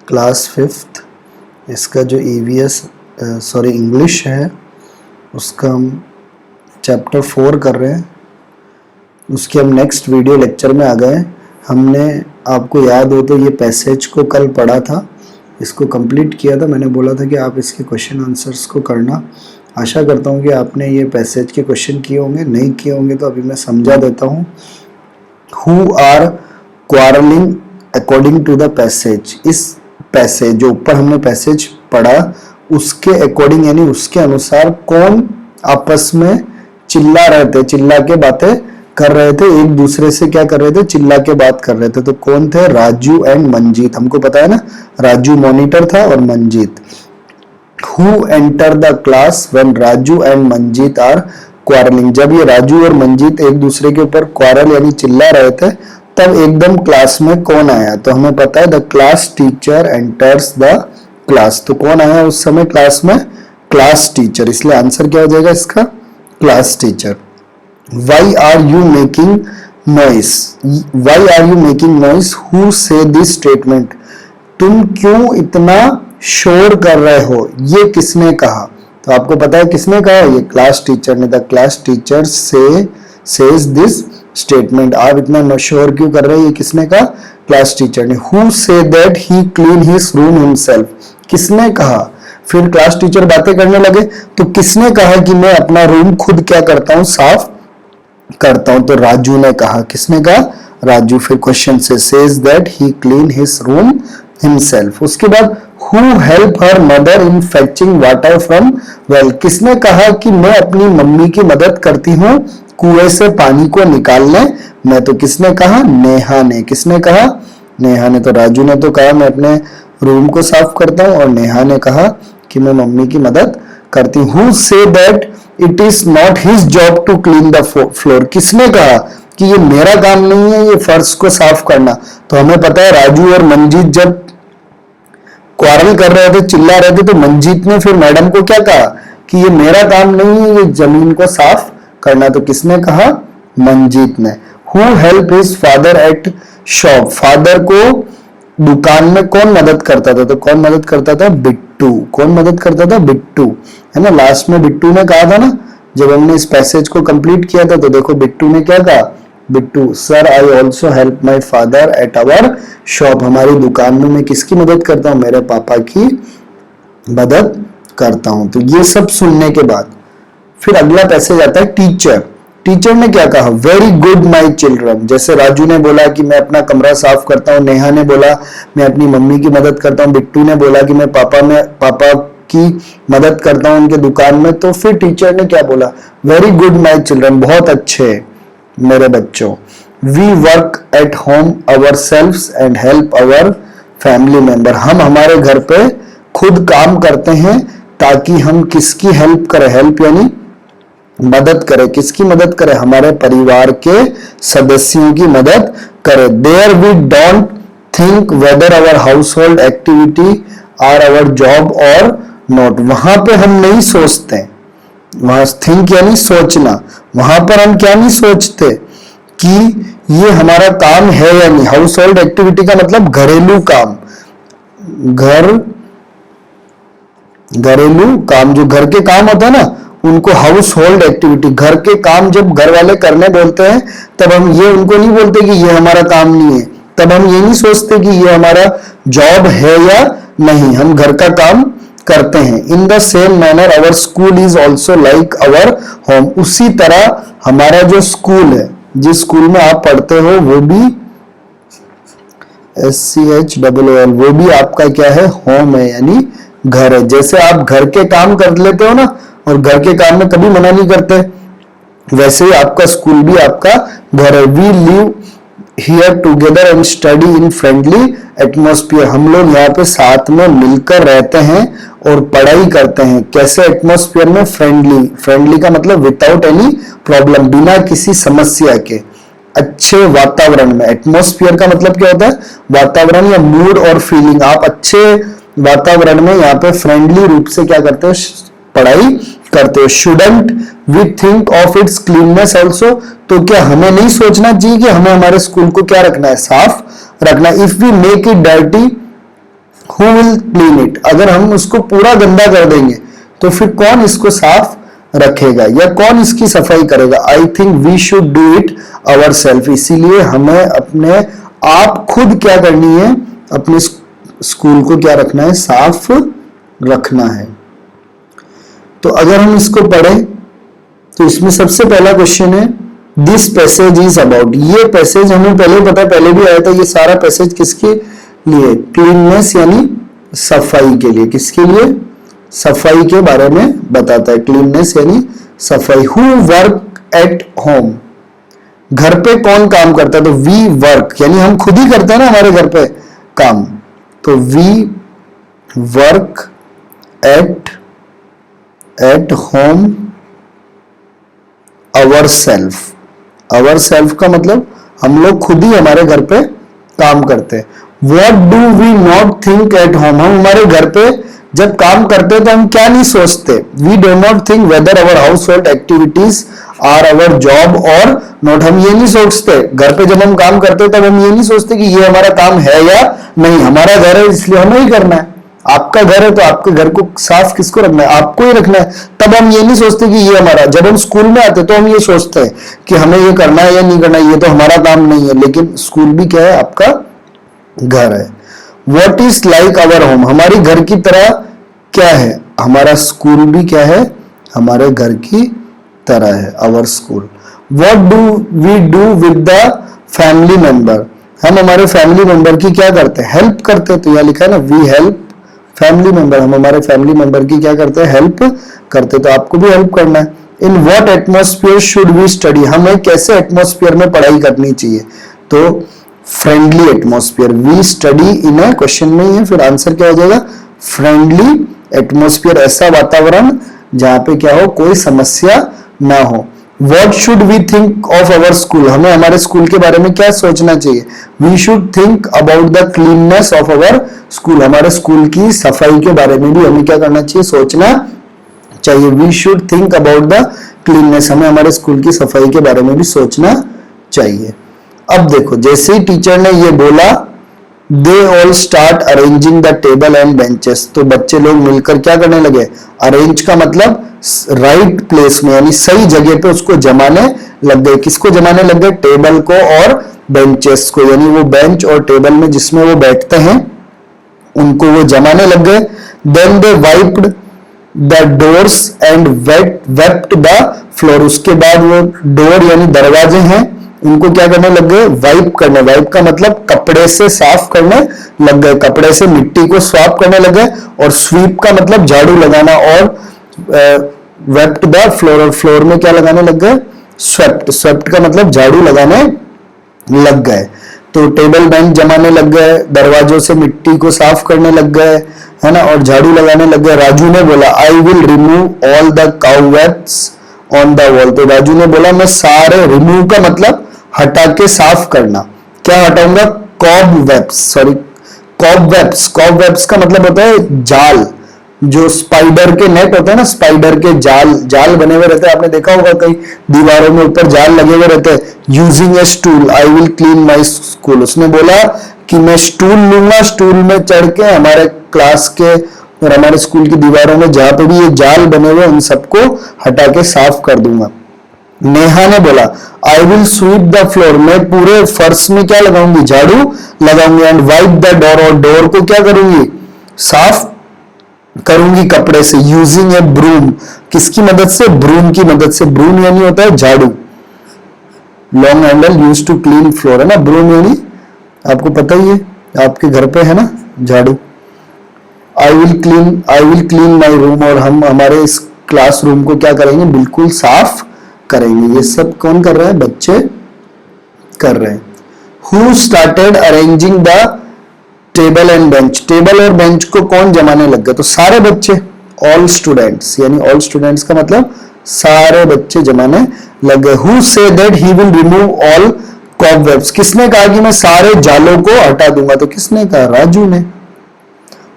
Class 5th, इसका जो EVS English है उसका हम चैप्टर 4 कर रहे हैं। उसके हम नेक्स्ट वीडियो लेक्चर में आ गए। हमने, आपको याद हो तो, ये पैसेज को कल पढ़ा था, इसको कंप्लीट किया था। मैंने बोला था कि आप इसके क्वेश्चन आंसर्स को करना। आशा करता हूँ कि आपने ये पैसेज के क्वेश्चन किए होंगे। नहीं किए होंगे तो अभी मैं समझा देता हूँ। Who are quarrelling according to the passage. इस पैसेज, जो ऊपर हमने पैसेज पढ़ा, उसके अकॉर्डिंग यानी उसके अनुसार कौन आपस में चिल्ला रहे थे, चिल्ला के बातें कर रहे थे, एक दूसरे से क्या कर रहे थे, चिल्ला के बात कर रहे थे। तो कौन थे? राजू एंड मंजीत। हमको पता है ना, राजू मॉनिटर था और Manjeet. Who enter the class when Raju and Manjeet are quarrelling. जब ये राजू और मंजीत एक दूसरे के ऊपर क्वारल यानी चिल्ला रहे थे, तब एकदम क्लास में कौन आया? तो हमें पता है the class teacher enters the class. तो कौन आया उस समय क्लास में? Class teacher. इसलिए आंसर क्या हो जाएगा इसका? Class teacher. Why are you making noise? Why are you making noise? Who say this statement? तुम क्यों इतना शोर कर रहे हो? ये किसने कहा? तो आपको पता है किसने कहा? ये क्लास टीचर ने। The class teacher says this statement. आप इतना शोर क्यों कर रहे हो? ये किसने कहा? क्लास टीचर ने। Who say that he clean his room himself? किसने कहा? फिर क्लास टीचर बातें करने लगे, तो किसने कहा कि मैं अपना रूम खुद क्या करता हूँ? साफ करता हूं। तो राजू ने कहा। किसने कहा? राजू। फिर क्वेश्चन से says that he clean his room himself. उसके बाद who help her mother in fetching water from well. किसने कहा कि मैं अपनी मम्मी की मदद करती हूँ कुएं से पानी को निकालने में? तो किसने कहा? नेहा ने। किसने कहा? नेहा ने। तो राजू ने तो कहा मैं अपने रूम को साफ करता हूँ, और नेहा ने कहा कि मैं मम्मी की मदद करती हूँ। Who say that it is not his job to clean the floor. किसने कहा कि ये मेरा काम नहीं है ये फर्श को साफ करना? तो हमें पता है राजू और मंजीत जब क्वारल कर रहे थे, चिल्ला रहे थे, तो मंजीत ने फिर मैडम को क्या कहा कि ये मेरा काम नहीं है ये जमीन को साफ करना। तो किसने कहा? मंजीत ने। Who help his father eight shop. Father को दुकान में कौन मदद करता था? तो कौन मदद करता था? बिट्टू। कौन मदद करता था? बिट्टू, है ना। लास्ट में बिट्टू ने कहा था ना, जब हमने इस पैसेज को कंप्लीट किया था, तो देखो बिट्टू ने क्या कहा? Bittu, sir I also help my father at our shop. हमारी दुकान में मैं किसकी मदद करता हूँ? मेरे पापा की मदद करता हूँ। तो ये सब सुनने के बाद फिर अगला पैसेज आता है टीचर। टीचर ने क्या कहा? Very good my children. जैसे राजू ने बोला कि मैं अपना कमरा साफ करता हूँ, नेहा ने बोला मैं अपनी मम्मी की मदद करता हूँ, बिट्टू ने बोला कि मैं पापा की मदद करता हूँ उनके दुकान में। तो फिर टीचर ने क्या बोला? Very good my children. बहुत अच्छे मेरे बच्चों। We work at home ourselves and help our family member. हम हमारे घर पे खुद काम करते हैं ताकि हम किसकी हेल्प करें? हेल्प यानी मदद करें। किसकी मदद करें? हमारे परिवार के सदस्यों की मदद करें। There we don't think whether our household activity are our job or not. वहां पे हम नहीं सोचते, वहां थिंक यानी सोचना, वहां पर हम क्या नहीं सोचते कि ये हमारा काम है या नहीं। हाउस होल्ड एक्टिविटी का मतलब घरेलू काम, घरेलू काम, जो घर के काम होता है ना, उनको हाउस होल्ड एक्टिविटी, घर के काम जब घर वाले करने बोलते हैं, तब हम ये उनको नहीं बोलते कि ये हमारा काम नहीं है। तब हम ये नहीं सोचते कि ये हमारा जॉब है या नहीं, हम घर का काम करते हैं। In the same manner our school is also like our home. उसी तरह हमारा जो स्कूल है, जिस स्कूल में आप पढ़ते हो, वो भी SCHOOL, वो भी आपका क्या है? होम है, यानी घर है। जैसे आप घर के काम कर लेते हो ना, और घर के काम में कभी मना नहीं करते, वैसे ही आपका स्कूल भी आपका घर है। We live here together and study in friendly atmosphere. हम लोग यहाँ पे साथ में मिलकर रहते हैं और पढ़ाई करते हैं। कैसे एटमोस्फियर में? फ्रेंडली। फ्रेंडली का मतलब विदाउट एनी प्रॉब्लम, बिना किसी समस्या के, अच्छे वातावरण में। एटमोस्फियर का मतलब क्या होता है? वातावरण या मूड और फीलिंग। आप अच्छे वातावरण में यहाँ पे फ्रेंडली रूप से क्या करते हो? पढ़ाई करते हो। Shouldn't we think of its cleanness also. तो क्या हमें नहीं सोचना चाहिए कि हमें हमारे स्कूल को क्या रखना है? साफ रखना। If we make it dirty who will clean it? अगर हम उसको पूरा गंदा कर देंगे तो फिर कौन इसको साफ रखेगा या कौन इसकी सफाई करेगा? I think we should do it ourself. इसीलिए हमें अपने आप खुद क्या करनी है, अपने स्कूल को क्या रखना है, साफ रखना है। तो अगर हम इसको पढ़ें तो इसमें सबसे पहला क्वेश्चन है दिस पैसेज इज अबाउट। ये पैसेज हमें पहले पता, पहले भी आया था। ये सारा पैसेज किसके लिए? क्लीननेस यानी सफाई के लिए। किसके लिए? सफाई के बारे में बताता है। क्लीननेस यानी सफाई। Who work at home? घर पे कौन काम करता है? तो वी वर्क यानी हम खुद ही करते हैं ना हमारे घर पे काम। तो we work at home ourself. Ourself का मतलब हम लोग खुद ही हमारे घर पे काम करते हैं। What do we not think at home? हम हमारे घर पे जब काम करते हैं तो हम क्या नहीं सोचते? We do not think whether our household activities are our job or not. हम ये नहीं सोचते घर पे जब हम काम करते हैं तब हम ये नहीं सोचते कि ये हमारा काम है या नहीं। हमारा घर है इसलिए हमें ही करना है। आपका घर है तो आपके घर को साफ किसको रखना है? आपको ही रखना है। तब हम ये नहीं सोचते कि ये हमारा। जब हम स्कूल में आते तो हम ये सोचते हैं कि हमें ये करना है या नहीं करना है, ये तो हमारा काम नहीं है। लेकिन स्कूल भी क्या है? आपका घर है। What is like our home? हमारी घर की तरह क्या है? हमारा स्कूल भी क्या है? हमारे घर की तरह है, our school. What do we do with the family member? हम हमारे फैमिली मेंबर की क्या करते हैं? हेल्प करते हैं। तो यह लिखा है ना, वी हेल्प फैमिली मेंबर। हम हमारे फैमिली मेंबर की क्या करते हैं? हेल्प करते हैं। तो आपको भी हेल्प करना है। In what atmosphere should we study? हमें कैसे एटमॉस्फेयर में पढ़ाई करनी चाहिए? तो friendly atmosphere. We study in है, क्वेश्चन में ही है, फिर आंसर क्या हो जाएगा? Friendly atmosphere. ऐसा वातावरण जहां पे क्या हो, कोई समस्या ना हो। What should we think of our school? हमें हमारे स्कूल के बारे में क्या सोचना चाहिए? We should think about the cleanness of our school. हमारे स्कूल की सफाई के बारे में भी हमें क्या करना चाहिए? सोचना चाहिए। We should think about the cleanness. हमें हमारे स्कूल की सफाई के बारे में भी सोचना चाहिए। अब देखो, जैसे ही टीचर ने ये बोला, they all start arranging the table and benches. तो बच्चे लोग मिलकर क्या करने लगे? अरेंज का मतलब राइट प्लेस में यानी सही जगह पे उसको जमाने लग गए। किसको जमाने लग गए? टेबल को और बेंचेस को, यानी वो बेंच और टेबल में जिसमें वो बैठते हैं उनको वो जमाने लग गए। Then they wiped the doors and swept the floor. उसके बाद वो डोर यानी दरवाजे हैं उनको क्या करने लग गए? वाइप करने। वाइप का मतलब कपड़े से साफ करने लग गए। कपड़े से मिट्टी को साफ करने लग गए। और स्वीप का मतलब झाड़ू लगाना। और वेप्ट द फ्लोर, और फ्लोर में क्या लगाने लग गए? स्वेप्ट। स्वेप्ट का मतलब झाड़ू लगाने लग गए। तो टेबल बेंच जमाने लग गए, दरवाजों से मिट्टी को साफ करने लग गए, है ना, और झाड़ू लगाने लग गए। राजू ने बोला I will remove all the cobwebs on the wall. तो राजू ने बोला मैं सारे, रिमूव का मतलब हटा के साफ करना। क्या हटाऊंगा? Cobwebs, sorry cobwebs. कॉबवेब्स का मतलब होता है जाल। जो स्पाइडर के नेट होते हैं ना, स्पाइडर के जाल, जाल बने हुए रहते हैं। आपने देखा होगा कई दीवारों में ऊपर जाल लगे हुए रहते हैं। Using A stool I will clean my school. उसने बोला कि मैं स्टूल लूंगा, स्टूल में चढ़ के हमारे क्लास के और हमारे स्कूल की दीवारों में जहां पे भी ये जाल बने हुए उन सबको हटा के साफ कर दूंगा। नेहा ने बोला I will sweep the floor. मैं पूरे फर्श में क्या लगाऊंगी? झाड़ू लगाऊंगी। एंड वाइप द डोर, और डोर को क्या करूंगी? साफ करूंगी कपड़े से। यूजिंग ए ब्रूम, किसकी मदद से? ब्रूम की मदद से। ब्रूम यानी होता है झाड़ू, long handle use to clean floor, है ना। ब्रूम यानी आपको पता ही है, आपके घर पे है ना झाड़ू। I will clean my room, और हम हमारे इस क्लासरूम को क्या करेंगे? बिल्कुल साफ करेंगे। ये सब कौन कर रहा है? बच्चे कर रहे हैं। Who started arranging the table and bench. Table और बेंच को कौन जमाने लग गए? तो सारे बच्चे, ऑल स्टूडेंट्स, यानी ऑल स्टूडेंट्स का मतलब सारे बच्चे जमाने लग गए। Who say that he will remove all cobwebs. किसने कहा कि मैं सारे जालों को हटा दूंगा? तो किसने कहा? राजू ने।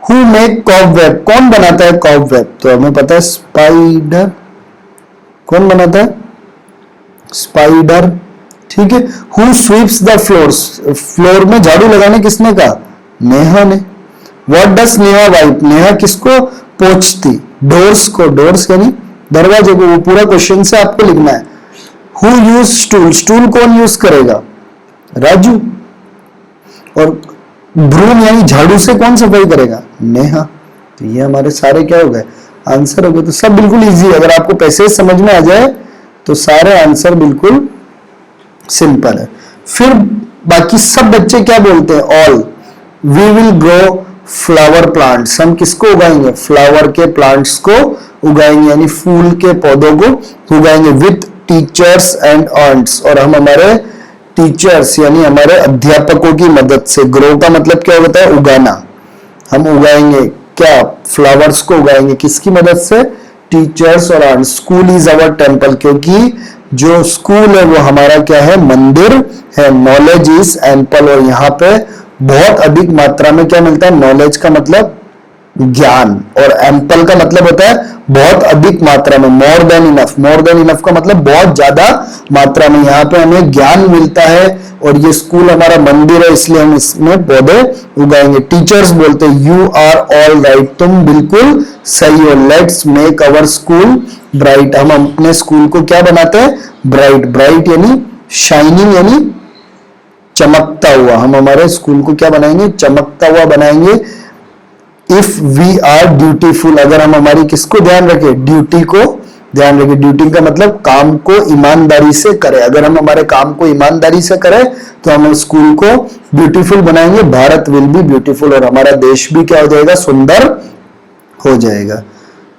हु मेक कॉबवेब, कौन बनाता है कॉबवेब? तो हमें पता है स्पाइडर। कौन बनाता है? स्पाइडर, ठीक है। Who sweeps the floors, floor में झाड़ू लगाने किसने कहा? नेहा ने। What does Neha wipe, Neha किसको पोंछती, डोर्स को, डोर्स यानी दरवाजे को, वो पूरा क्वेश्चन से आपको लिखना है। हु यूज स्टूल, स्टूल कौन यूज करेगा, राजू। और ब्रूम यानी झाड़ू से कौन सफाई करेगा, नेहा। तो ये हमारे सारे क्या हो गए, आंसर हो गए। तो सब बिल्कुल इजी, अगर आपको पैसेज समझ में आ जाए तो सारे आंसर बिल्कुल सिंपल है। फिर बाकी सब बच्चे क्या बोलते हैं, all we will grow flower plants, हम किसको उगाएंगे, फ्लावर के प्लांट्स को उगाएंगे, यानी फूल के पौधों को उगाएंगे, विथ टीचर्स एंड आंट्स, और हम हमारे टीचर्स यानी हमारे अध्यापकों की मदद से। ग्रो का मतलब क्या होता है, उगाना। हम उगाएंगे क्या, फ्लावर्स को उगाएंगे, किसकी मदद से, टीचर्स और aunts. School is our temple, क्योंकि जो स्कूल है वो हमारा क्या है, मंदिर है। नॉलेज इज एम्पल, और यहाँ पे बहुत अधिक मात्रा में क्या मिलता है, नॉलेज का मतलब ज्ञान, और एम्पल का मतलब होता है बहुत अधिक मात्रा में, more than enough. More than enough का मतलब बहुत ज्यादा मात्रा में, यहाँ पे हमें ज्ञान मिलता है। और ये स्कूल हमारा मंदिर है, इसलिए हम इसमें पौधे उगाएंगे। टीचर्स बोलते हैं यू आर ऑल राइट, तुम बिल्कुल सही हो। Let's make our school bright, हम अपने स्कूल को क्या बनाते हैं, ब्राइट। ब्राइट यानी शाइनिंग यानी चमकता हुआ, हम हमारे स्कूल को क्या बनाएंगे, चमकता हुआ बनाएंगे। इफ वी आर ड्यूटीफुल, अगर हम हमारी किसको ध्यान रखें, ड्यूटी को ध्यान रखें। ड्यूटी का मतलब काम को ईमानदारी से करें, अगर हम हमारे काम को ईमानदारी से करें तो हम स्कूल को ब्यूटीफुल बनाएंगे। भारत विल बी ब्यूटीफुल, और हमारा देश भी क्या हो जाएगा, सुंदर हो जाएगा।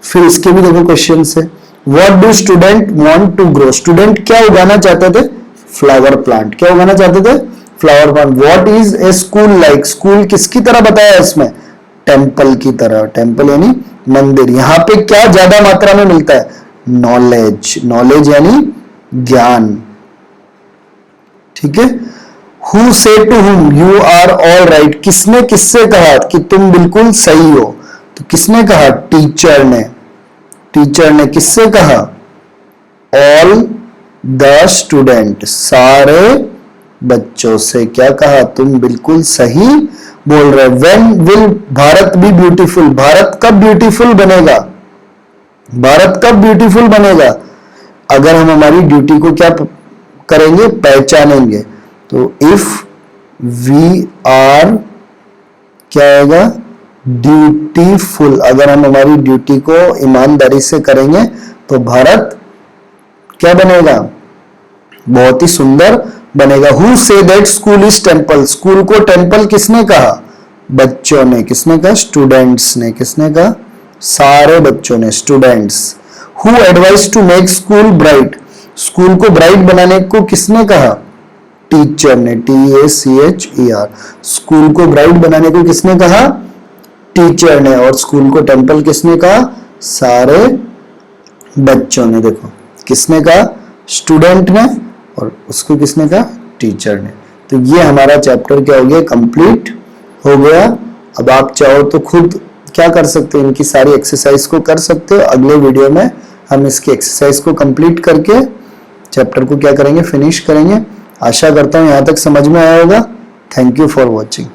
फिर इसके भी देखो क्वेश्चन है, what do student want to grow, student क्या उगाना चाहते थे, फ्लावर प्लांट। क्या उगाना चाहते थे, flower plant. What is a school like, school किसकी तरह बताया इसमें, टेम्पल की तरह। टेम्पल यानी मंदिर। यहां पे क्या ज्यादा मात्रा में मिलता है, नॉलेज। नॉलेज यानी ज्ञान, ठीक है। Who said to whom you are all right, किसने किससे कहा कि तुम बिल्कुल सही हो, तो किसने कहा, टीचर ने। टीचर ने किससे कहा, ऑल द स्टूडेंट, सारे बच्चों से क्या कहा, तुम बिल्कुल सही बोल रहे। When will Bharat B beautiful, Bharat कब ब्यूटीफुल बनेगा, भारत कब ब्यूटीफुल बनेगा, अगर हम हमारी ड्यूटी को क्या करेंगे, पहचानेंगे। तो इफ वी आर क्या आएगा, ड्यूटीफुल, अगर हम हमारी ड्यूटी को ईमानदारी से करेंगे तो भारत क्या बनेगा, बहुत ही सुंदर बनेगा। Who say that school is temple, school को टेम्पल किसने कहा, बच्चों ने। किसने कहा, स्टूडेंट्स ने। किसने कहा, सारे बच्चों ने, students. Who advise to make school bright, school को ब्राइट बनाने को किसने कहा, टीचर ने। TACHER, स्कूल को ब्राइट बनाने को किसने कहा, टीचर ने। और स्कूल को टेम्पल किसने कहा, सारे बच्चों ने। देखो किसने कहा, स्टूडेंट ने, और उसको किसने कहा, टीचर ने। तो ये हमारा चैप्टर क्या हो गया, कंप्लीट हो गया। अब आप चाहो तो खुद क्या कर सकते हो, इनकी सारी एक्सरसाइज को कर सकते हो। अगले वीडियो में हम इसकी एक्सरसाइज को कंप्लीट करके चैप्टर को क्या करेंगे, फिनिश करेंगे। आशा करता हूं यहां तक समझ में आया होगा। Thank you for watching.